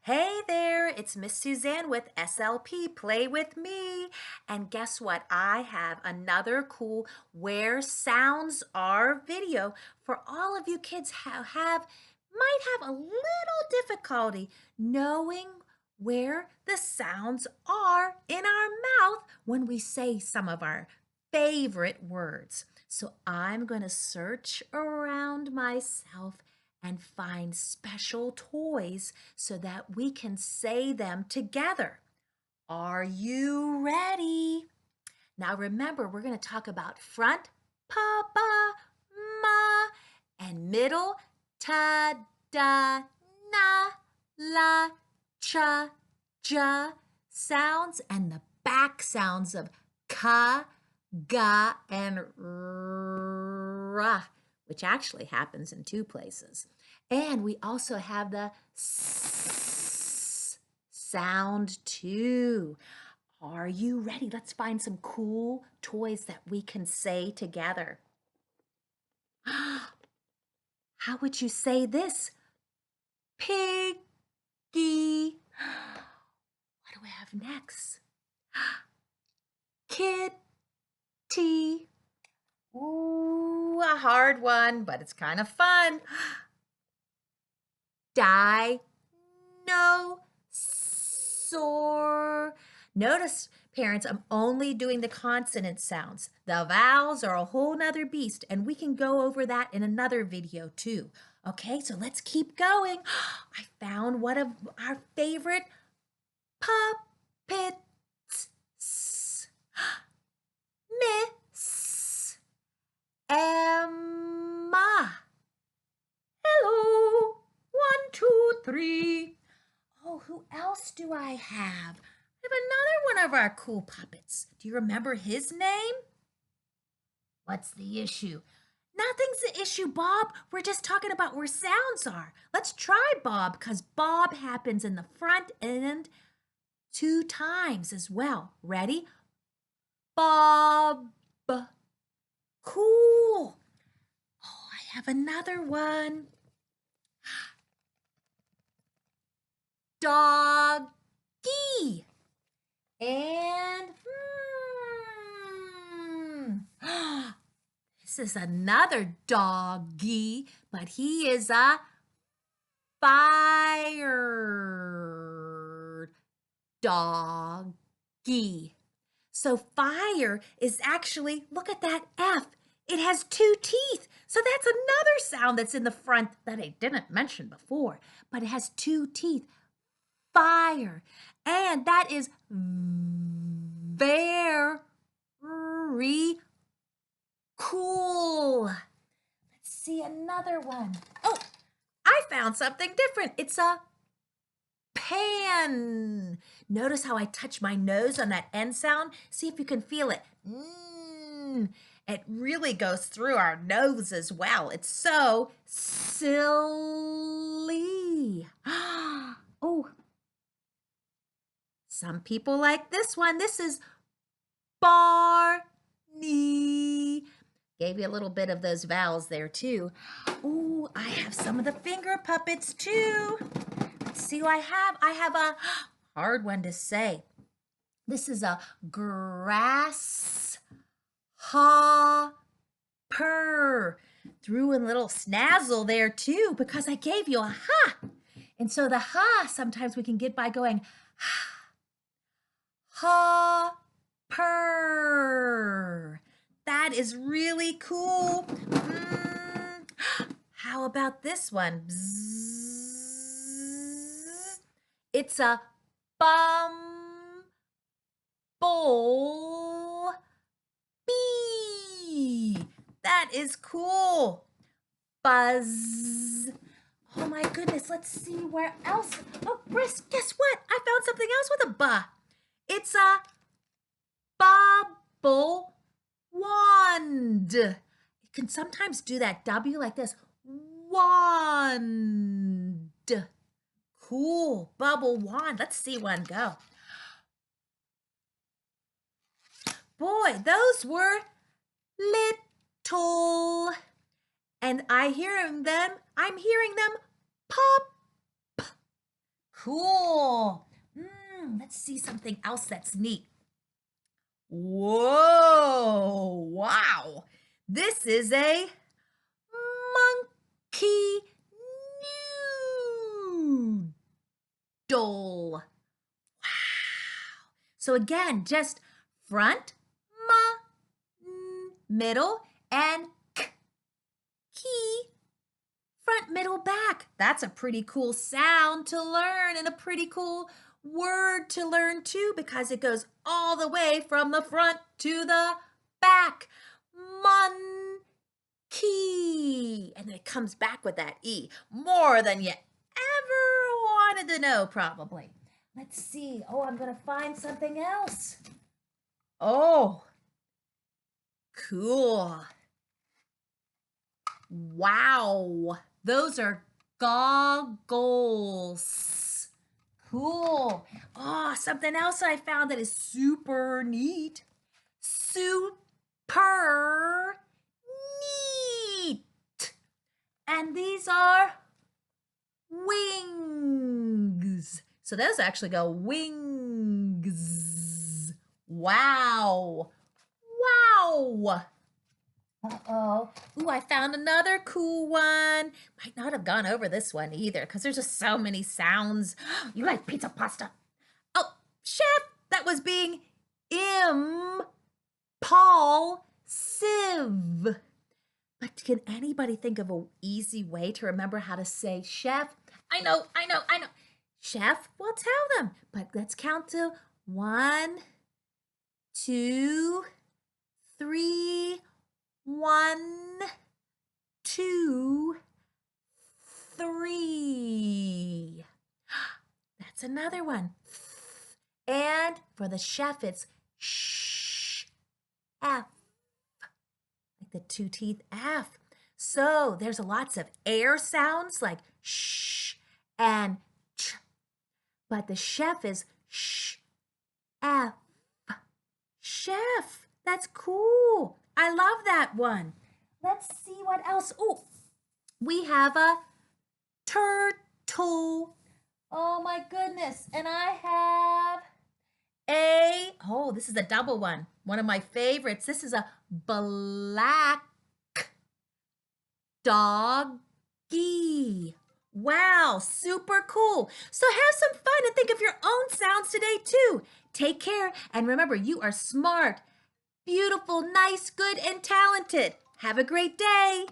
Hey there, it's Miss Suzanne with SLP Play With Me. And guess what? I have another cool Where Sounds Are video for all of you kids who might have a little difficulty knowing where the sounds are in our mouth when we say some of our favorite words. So I'm going to search around myself and find special toys so that we can say them together. Are you ready? Now remember, we're going to talk about front, pa, ba, ma, and middle, ta, da, na, la, cha, ja sounds, and the back sounds of ka, ga, and ra, which actually happens in two places. And we also have the s sound too. Are you ready? Let's find some cool toys that we can say together. How would you say this? Piggy. What do we have next? Kitty. Ooh, a hard one, but it's kind of fun. Dinosaur. Notice, parents, I'm only doing the consonant sounds. The vowels are a whole nother beast, and we can go over that in another video too. Okay, so let's keep going. I found one of our favorite puppets. Miss Emma. Hello. 1, 2, 3. Oh, who else do I have? I have another one of our cool puppets. Do you remember his name? What's the issue? Nothing's the issue, Bob. We're just talking about where sounds are. Let's try Bob, because Bob happens in the front end 2 times as well. Ready? Bob. Cool. Oh, I have another one. Doggy. And this is another doggy, but he is a fire doggy. So fire is actually, look at that F. It has 2 teeth. So that's another sound that's in the front that I didn't mention before, but it has 2 teeth. Fire. And that is very cool. Let's see another one. Oh, I found something different. It's a pan. Notice how I touch my nose on that N sound? See if you can feel it. It really goes through our nose as well. It's so silly. Oh, some people like this one. This is Barney. Gave you a little bit of those vowels there too. Oh, I have some of the finger puppets too. Let's see who I have. I have a hard one to say. This is a grasshopper. Threw in a little snazzle there too because I gave you a ha. And so the ha sometimes we can get by going hopper. That is really cool. How about this one? Bzzz. It's a bumblebee. That is cool. Buzz. Oh my goodness, let's see where else. Oh, Brisk, guess what? I found something else with a ba. It's a bobble wand. You can sometimes do that W like this. Wand. Cool, bubble wand. Let's see one go. Boy, those were little. And I'm hearing them pop. Cool. Let's see something else that's neat. Whoa, wow. This is a monkey noodle. Wow. So again, just front, middle, and key. Front, middle, back. That's a pretty cool sound to learn and a pretty cool word to learn too, because it goes all the way from the front to the back. Monkey. And then it comes back with that E. More than you ever wanted to know, probably. Let's see. Oh, I'm going to find something else. Oh, cool. Wow. Those are goggles. Cool. Oh, something else I found that is super neat. Super neat. And these are wings. So those actually go wings. Wow. Wow. Uh-oh. Ooh, I found another cool one. Might not have gone over this one either because there's just so many sounds. You like pizza pasta? Oh, chef, that was being impulsive. But can anybody think of an easy way to remember how to say chef? I know. Chef, well, tell them. But let's count to 1, 2, 3, 1, 2, 3. That's another one. And for the chef, it's sh, F, like the 2 teeth F. So there's lots of air sounds like sh and ch. But the chef is sh, F. Chef, that's cool. I love that one. Let's see what else. Oh, we have a turtle. Oh my goodness. And I have this is a double one. One of my favorites. This is a black doggy. Wow, super cool. So have some fun and think of your own sounds today too. Take care and remember, you are smart, beautiful, nice, good, and talented. Have a great day.